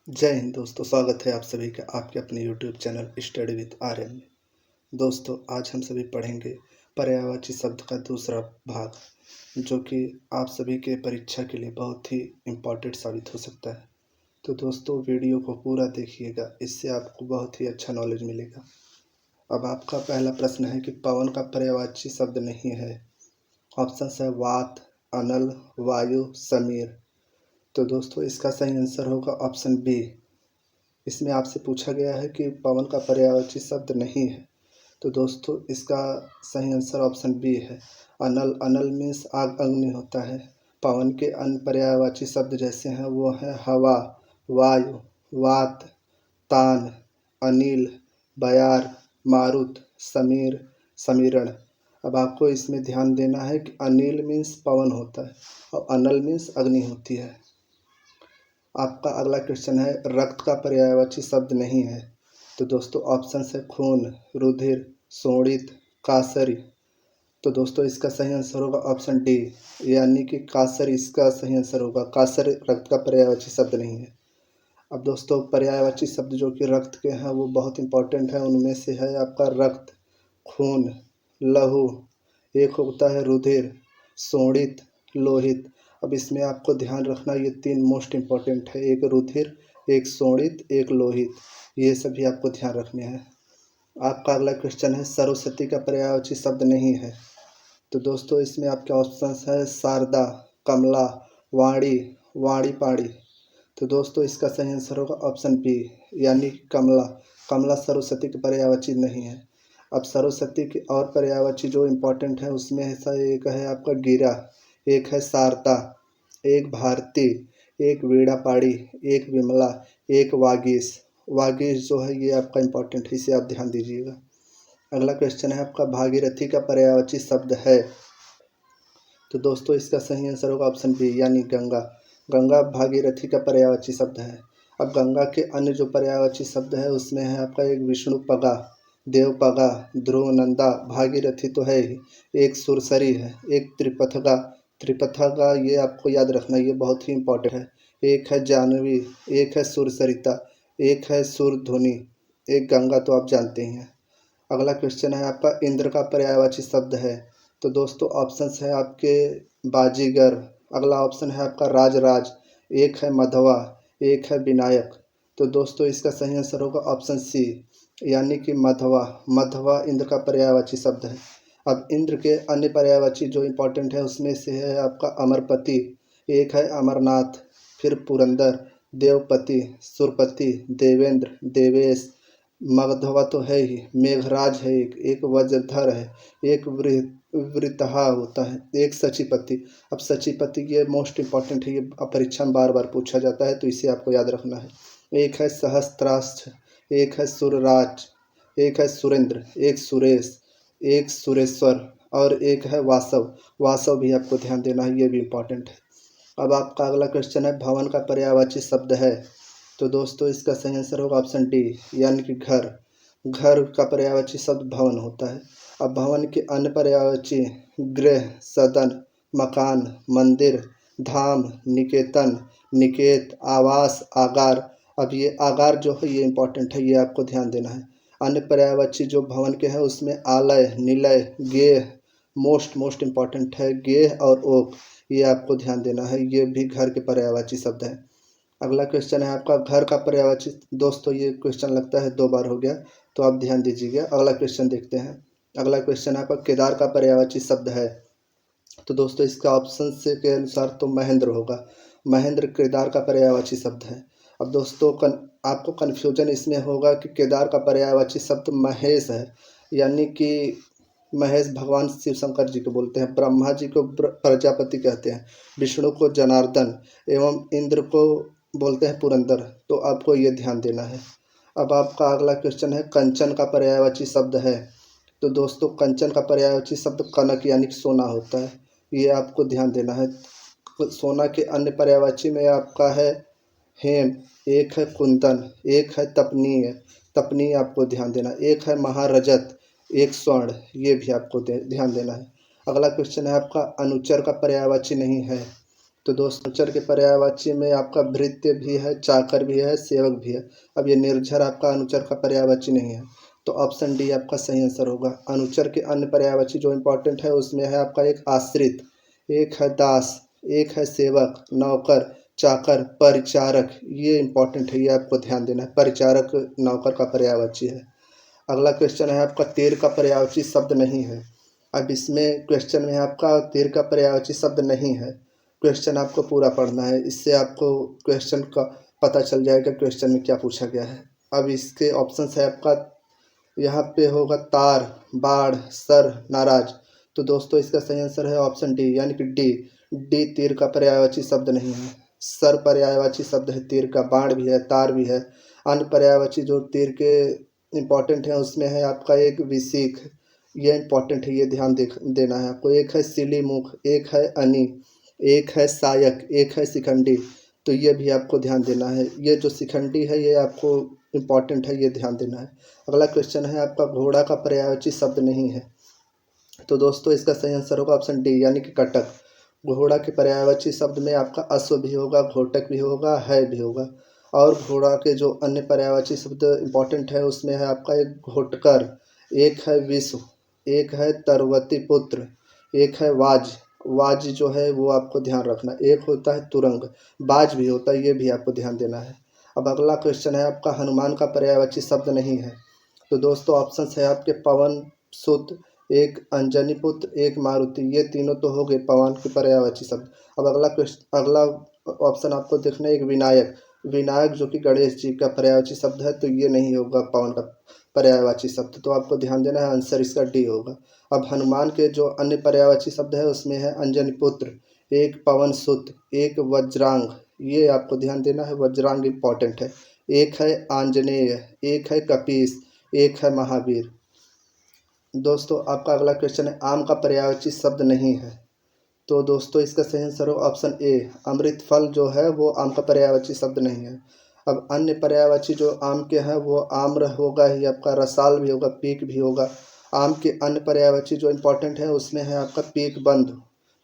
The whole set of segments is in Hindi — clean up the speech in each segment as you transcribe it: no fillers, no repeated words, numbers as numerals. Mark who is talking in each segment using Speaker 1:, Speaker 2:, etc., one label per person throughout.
Speaker 1: जय हिंद दोस्तों, स्वागत है आप सभी का आपके अपने YouTube channel study with Aryan में। दोस्तों, आज हम सभी पढ़ेंगे पर्यायवाची शब्द का दूसरा भाग, जो कि आप सभी के परीक्षा के लिए बहुत ही इम्पोर्टेंट साबित हो सकता है। तो दोस्तों, वीडियो को पूरा देखिएगा, इससे आपको बहुत ही अच्छा नॉलेज मिलेगा। अब आपका पहला प्रश्न है कि पवन का पर्यायवाची शब्द नहीं है। ऑप्शन है वात, अनल, वायु, समीर। तो दोस्तों, इसका सही आंसर होगा ऑप्शन बी। इसमें आपसे पूछा गया है कि पवन का पर्यायवाची शब्द नहीं है, तो दोस्तों इसका सही आंसर ऑप्शन बी है। अनल, अनल मीन्स आग, अग्नि होता है। पवन के अन्य पर्यायवाची शब्द जैसे हैं वो हैं हवा, वायु, वात, तान, अनिल, बयार, मारुत, समीर, समीरण। अब आपको इसमें ध्यान देना है कि अनिल मीन्स पवन होता है और अनल मीन्स अग्नि होती है। आपका अगला क्वेश्चन है रक्त का पर्यायवाची शब्द नहीं है। तो दोस्तों ऑप्शन है खून, रुधिर, शोणित, कासरी। तो दोस्तों इसका सही आंसर होगा ऑप्शन डी, यानी कि कासरी इसका सही आंसर होगा। कासरी रक्त का पर्यायवाची शब्द नहीं है। अब दोस्तों पर्यायवाची शब्द जो कि रक्त के हैं वो बहुत इंपॉर्टेंट है। उनमें से है आपका रक्त, खून, लहू, एक होता है रुधिर, शोणित, लोहित। अब इसमें आपको ध्यान रखना ये तीन मोस्ट इम्पॉर्टेंट है, एक रुधिर, एक शोणित, एक लोहित। ये सभी आपको ध्यान रखने हैं। आपका अगला क्वेश्चन है सरस्वती का पर्यायवाची शब्द नहीं है। तो दोस्तों इसमें आपके ऑप्शंस है शारदा, कमला, वाणी, वाणी पाणी। तो दोस्तों इसका सही आंसर होगा ऑप्शन बी, यानी कमला। कमला सरस्वती की पर्यायवाची नहीं है। अब सरस्वती की और पर्यायवाची जो इम्पोर्टेंट है उसमें ऐसा एक है आपका गिरा, एक है शारदा, एक भारती, एक वीणा पाड़ी, एक विमला, एक वागीश। वागीश जो है ये आपका इम्पोर्टेंट है, इसे आप ध्यान दीजिएगा। अगला क्वेश्चन है आपका भागीरथी का पर्यायवाची शब्द है। तो दोस्तों इसका सही आंसर होगा ऑप्शन बी, यानी गंगा। गंगा भागीरथी का पर्यायवाची शब्द है। अब गंगा के अन्य जो पर्यायवाची शब्द है उसमें है आपका एक विष्णुपगा, देवपगा, ध्रुवनंदा, भागीरथी तो है ही, एक सुरसरी है, एक त्रिपथगा। त्रिपथगा ये आपको याद रखना, ये बहुत ही इंपॉर्टेंट है। एक है जानवी, एक है सुरसरिता, एक है सुरध्वनि, एक गंगा तो आप जानते ही हैं। अगला क्वेश्चन है आपका इंद्र का पर्यायवाची शब्द है। तो दोस्तों ऑप्शंस है आपके बाजीगर, अगला ऑप्शन है आपका राजराज, एक है मधवा, एक है विनायक। तो दोस्तों इसका सही आंसर होगा ऑप्शन सी, यानी कि मधवा। मधवा इंद्र का पर्यायवाची शब्द है। अब इंद्र के अन्य पर्यायवाची जो इम्पोर्टेंट है उसमें से है आपका अमरपति, एक है अमरनाथ, फिर पुरंदर, देवपति, सुरपति, देवेंद्र, देवेश, मगधवा तो है ही, मेघराज है, एक वज्रधर है, एक वृतहा होता है, एक सचिपति। अब सचिपति ये मोस्ट इंपॉर्टेंट है, ये परीक्षा में बार बार पूछा जाता है, तो इसे आपको याद रखना है। एक है सहस्त्राक्ष, एक है सुरराज, एक है सुरेंद्र, एक सुरेश, एक सुरेश्वर और एक है वासव। वासव भी आपको ध्यान देना है, ये भी इम्पोर्टेंट है। अब आपका अगला क्वेश्चन है भवन का पर्यायवाची शब्द है। तो दोस्तों इसका सही आंसर होगा ऑप्शन डी, यानी कि घर। घर का पर्यायवाची शब्द भवन होता है। अब भवन के अन्य पर्यायवाची गृह, सदन, मकान, मंदिर, धाम, निकेतन, निकेत, आवास, आगार। अब ये आगार जो है ये इंपॉर्टेंट है, ये आपको ध्यान देना है। अन्य पर्यायवाची जो भवन के हैं उसमें आलय, निलय, गेह, मोस्ट इम्पॉर्टेंट है, गेह और ओक। ये आपको ध्यान देना है, ये भी घर के पर्यायवाची शब्द है। अगला क्वेश्चन है आपका घर का पर्यायवाची। दोस्तों ये क्वेश्चन लगता है 2 बार हो गया, तो आप ध्यान दीजिएगा। अगला क्वेश्चन देखते हैं। अगला क्वेश्चन आपका केदार का पर्यायवाची शब्द है। तो दोस्तों इसका ऑप्शन से के अनुसार तो महेंद्र होगा। महेंद्र केदार का पर्यायवाची शब्द है। अब दोस्तों आपको कन्फ्यूजन इसमें होगा कि केदार का पर्यायवाची शब्द महेश है, यानी कि महेश भगवान शिव शंकर जी को बोलते हैं, ब्रह्मा जी को प्रजापति कहते हैं, विष्णु को जनार्दन एवं इंद्र को बोलते हैं पुरंदर। तो आपको ये ध्यान देना है। अब आपका अगला क्वेश्चन है कंचन का पर्यायवाची शब्द है। तो दोस्तों कंचन का पर्यायवाची शब्द कनक यानी कि सोना होता है, ये आपको ध्यान देना है। सोना के अन्य पर्यायवाची में आपका है हेम, एक है कुंदन, एक है तपनीय, तपनीय आपको ध्यान देना, एक है महारजत, एक स्वर्ण, ये भी आपको ध्यान देना है। अगला क्वेश्चन है आपका अनुचर का पर्यायवाची नहीं है। तो दोस्तों अनुचर के पर्यायवाची में आपका भृत्य भी है, चाकर भी है, सेवक भी है। अब ये निर्झर आपका अनुचर का पर्यायवाची नहीं है, तो ऑप्शन डी आपका सही आंसर होगा। अनुचर के अन्य पर्यायवाची जो इंपॉर्टेंट है उसमें है आपका एक आश्रित, एक है दास, एक है सेवक, नौकर, चाकर, परिचारक। ये इंपॉर्टेंट है, ये आपको ध्यान देना है। परिचारक नौकर का पर्यायवाची है। अगला क्वेश्चन है आपका तीर का पर्यायवाची शब्द नहीं है। अब इसमें क्वेश्चन में आपका तीर का पर्यायवाची शब्द नहीं है। क्वेश्चन आपको पूरा पढ़ना है, इससे आपको क्वेश्चन का पता चल जाएगा क्वेश्चन में क्या पूछा गया है। अब इसके ऑप्शन है आपका, यहाँ पे होगा तार, बाढ़, सर, नाराज। तो दोस्तों इसका सही आंसर है ऑप्शन डी, यानी कि डी। डी तीर का पर्यायवाची शब्द नहीं है। सर पर्यायवाची शब्द है तीर का, बाढ़ भी है, तार भी है। अन्य पर्यायवाची जो तीर के इम्पॉर्टेंट है उसमें है आपका एक विसिक, ये इम्पॉर्टेंट है, ये ध्यान देना है आपको। एक है सिली मुख, एक है अनी, एक है सायक, एक है शिखंडी। तो ये भी आपको ध्यान देना है। ये जो शिखंडी है ये आपको इम्पॉर्टेंट है, ये ध्यान देना है। अगला क्वेश्चन है आपका घोड़ा का पर्यायवाची शब्द नहीं है। तो दोस्तों इसका सही आंसर होगा ऑप्शन डी, यानी कि कटक। घोड़ा के पर्यायवाची शब्द में आपका अश्व भी होगा, घोटक भी होगा, है भी होगा। और घोड़ा के जो अन्य पर्यायवाची शब्द इंपॉर्टेंट है उसमें है आपका एक घोटकर, एक है विश्व, एक है तरवती पुत्र, एक है वाज। वाज जो है वो आपको ध्यान रखना। एक होता है तुरंग, बाज भी होता है, ये भी आपको ध्यान देना है। अब अगला क्वेश्चन है आपका हनुमान का पर्यायवाची शब्द नहीं है। तो दोस्तों ऑप्शन है आपके पवन सुत, एक अंजनी पुत्र, एक मारुति। ये तीनों तो हो गए पवन के पर्यायवाची शब्द। अब अगला ऑप्शन आपको देखना है एक विनायक। विनायक जो कि गणेश जी का पर्यायवाची शब्द है, तो ये नहीं होगा पवन का पर्यायवाची शब्द। तो आपको ध्यान देना है, आंसर इसका डी होगा। अब हनुमान के जो अन्य पर्यायवाची शब्द है उसमें है अंजनी पुत्र, एक पवन सुत, एक वज्रांग। ये आपको ध्यान देना है, वज्रांग इंपॉर्टेंट है। एक है आंजनेय, एक है कपीस, एक है महावीर। दोस्तों आपका अगला क्वेश्चन है आम का पर्यायवाची शब्द नहीं है। तो दोस्तों इसका सही आंसर हो ऑप्शन ए, अमृत फल जो है वो आम का पर्यायवाची शब्द नहीं है। अब अन्य पर्यायवाची जो आम के हैं वो आम्र होगा ही, आपका रसाल भी होगा, पीक भी होगा। आम के अन्य पर्यायवाची जो इंपॉर्टेंट है उसमें है आपका पीक बंध,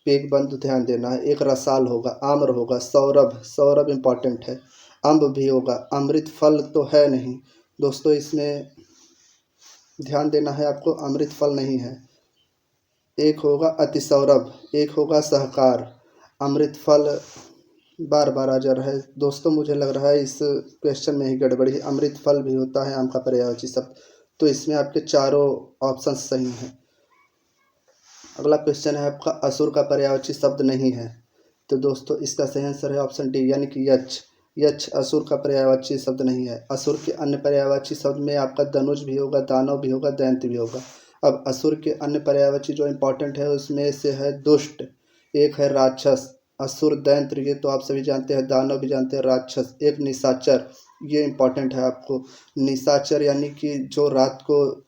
Speaker 1: पीक बंध ध्यान देना है। एक रसाल होगा, आम्र होगा, सौरभ, सौरभ इंपॉर्टेंट है। अम्ब भी होगा, अमृत फल तो है नहीं दोस्तों, इसमें ध्यान देना है आपको, अमृत फल नहीं है। एक होगा अतिसौरभ, एक होगा सहकार। अमृत फल बार बार आ जा रहा है दोस्तों, मुझे लग रहा है इस क्वेश्चन में ही गड़बड़ी है। अमृत फल भी होता है आम का पर्यायवाची शब्द। तो इसमें आपके चारों ऑप्शन सही हैं। अगला क्वेश्चन है आपका असुर का पर्यायवाची शब्द नहीं है। तो दोस्तों इसका सही आंसर है ऑप्शन डी, यानी कि यक्ष। यक्ष असुर का पर्यायवाची शब्द नहीं है। असुर के अन्य पर्यायवाची शब्द में आपका धनुष भी होगा, दानव भी होगा, दैत्य भी होगा। अब असुर के अन्य पर्यायवाची जो इंपॉर्टेंट है उसमें से है दुष्ट, एक है राक्षस, असुर, दैत्य ये तो आप सभी जानते हैं, दानव भी जानते हैं, राक्षस। एक निशाचर, ये इंपॉर्टेंट है आपको। निशाचर यानी कि जो रात को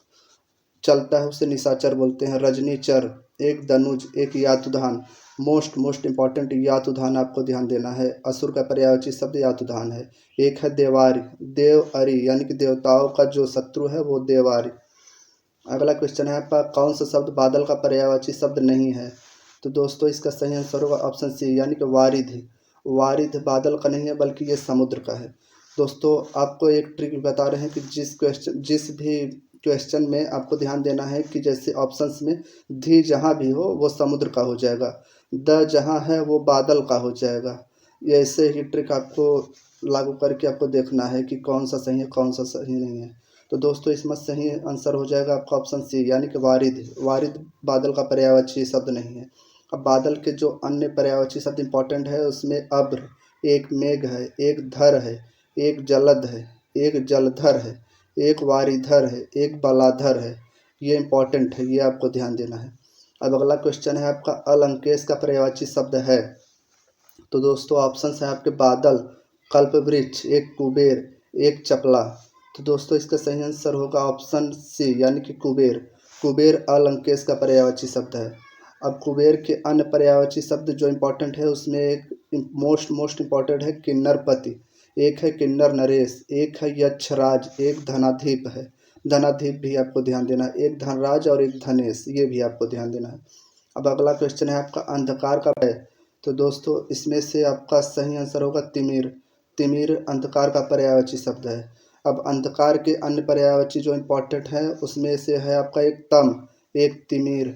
Speaker 1: चलता है उसे निशाचर बोलते हैं। रजनीचर, एक धनुज, एक यातुधान। मोस्ट इंपॉर्टेंट यातुधान आपको ध्यान देना है। असुर का पर्यायवाची शब्द यातुधान है। एक है देवारी, देव अरि यानी कि देवताओं का जो शत्रु है वो देवारी। अगला क्वेश्चन है आपका कौन सा शब्द बादल का पर्यायवाची शब्द नहीं है। तो दोस्तों इसका सही आंसर होगा ऑप्शन सी, यानी कि वारिध। वारिध बादल का नहीं है बल्कि ये समुद्र का है। दोस्तों आपको एक ट्रिक बता रहे हैं कि जिस भी क्वेश्चन में आपको ध्यान देना है कि जैसे ऑप्शंस में धी जहाँ भी हो वो समुद्र का हो जाएगा, द जहाँ है वो बादल का हो जाएगा। ये ऐसे ही ट्रिक आपको लागू करके आपको देखना है कि कौन सा सही है कौन सा सही नहीं है। तो दोस्तों इसमें सही आंसर हो जाएगा आपका ऑप्शन सी, यानी कि वारिध। वारिध बादल का पर्यायवाची शब्द नहीं है। अब बादल के जो अन्य पर्यायवाची शब्द इंपॉर्टेंट है उसमें अब्र, एक मेघ है, एक धर है, एक जलद है, एक जलधर है, एक वारिधर है, एक बलाधर है। ये इंपॉर्टेंट है, ये आपको ध्यान देना है। अब अगला क्वेश्चन है आपका अलंकेश का पर्यायवाची शब्द है। तो दोस्तों ऑप्शन है आपके बादल, कल्पवृक्ष, एक कुबेर, एक चपला। तो दोस्तों इसका सही आंसर होगा ऑप्शन सी, यानी कि कुबेर। कुबेर अलंकेश का पर्यायवाची शब्द है। अब कुबेर के अन्य पर्यायवाची शब्द जो इंपॉर्टेंट है उसमें एक मोस्ट इंपॉर्टेंट है किन्नरपति, एक है किन्नर नरेश, एक है यक्षराज, एक धनाधिप है। धनाधिप भी आपको ध्यान देना है। एक धनराज और एक धनेश, ये भी आपको ध्यान देना है। अब अगला क्वेश्चन है आपका अंधकार का पर्याय। तो दोस्तों इसमें से आपका सही आंसर होगा तिमिर। तिमिर अंधकार का पर्यायवाची शब्द है। अब अंधकार के अन्य पर्यायवाची जो इम्पोर्टेंट है उसमें से है आपका एक तम, एक तिमिर,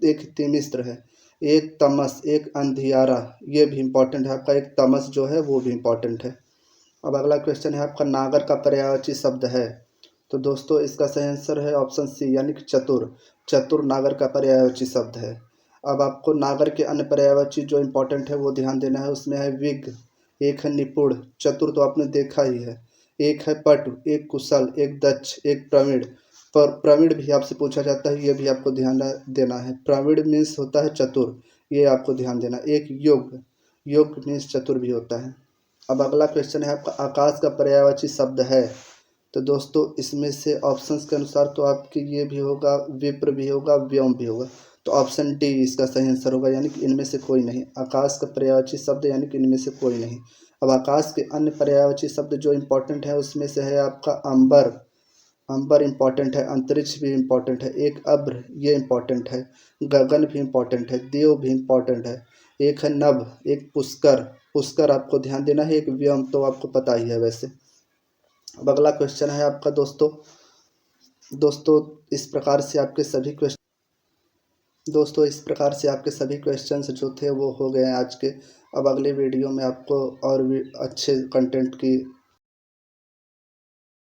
Speaker 1: एक तिमिस्त्र है, एक तमस, एक अंधियारा, ये भी इम्पोर्टेंट है आपका। एक तमस जो है वो भी इम्पोर्टेंट है। अब अगला क्वेश्चन है आपका नागर का पर्यायवाची शब्द है। तो दोस्तों इसका सही आंसर है ऑप्शन सी यानी कि चतुर। चतुर नागर का पर्यायवाची शब्द है। अब आपको नागर के अन्य पर्यायवाची जो इम्पोर्टेंट है वो ध्यान देना है। उसमें है विज्ञ, एक है निपुण, चतुर तो आपने देखा ही है, एक है पटु, एक कुशल, एक दक्ष, एक प्रवीण। पर प्रवीण भी आपसे पूछा जाता है, ये भी आपको ध्यान देना है। प्रवीण मीन्स होता है चतुर, ये आपको ध्यान देना। एक योग्य, योग्य मीन्स चतुर भी होता है। अब अगला क्वेश्चन है आपका आकाश का पर्यायवाची शब्द है। तो दोस्तों इसमें से ऑप्शंस के अनुसार तो आपके ये भी होगा, विप्र भी होगा, व्योम भी होगा। तो ऑप्शन डी इसका सही आंसर होगा, यानी कि इनमें से कोई नहीं। आकाश का पर्यायवाची शब्द यानी कि इनमें से कोई नहीं। अब आकाश के अन्य पर्यायवाची शब्द जो इम्पोर्टेंट है उसमें से है आपका अंबर। अंबर इम्पोर्टेंट है, अंतरिक्ष भी इम्पोर्टेंट है, एक अभ्र ये इम्पोर्टेंट है, गगन भी इम्पोर्टेंट है, देव भी इम्पोर्टेंट है, एक है नभ, एक पुष्कर, पुष्कर आपको ध्यान देना है, एक व्योम तो आपको पता ही है वैसे। अब अगला क्वेश्चन है आपका दोस्तों दोस्तों इस प्रकार से आपके सभी क्वेश्चन दोस्तों इस प्रकार से आपके सभी क्वेश्चंस जो थे वो हो गए हैं आज के। अब अगले वीडियो में आपको और भी अच्छे कंटेंट की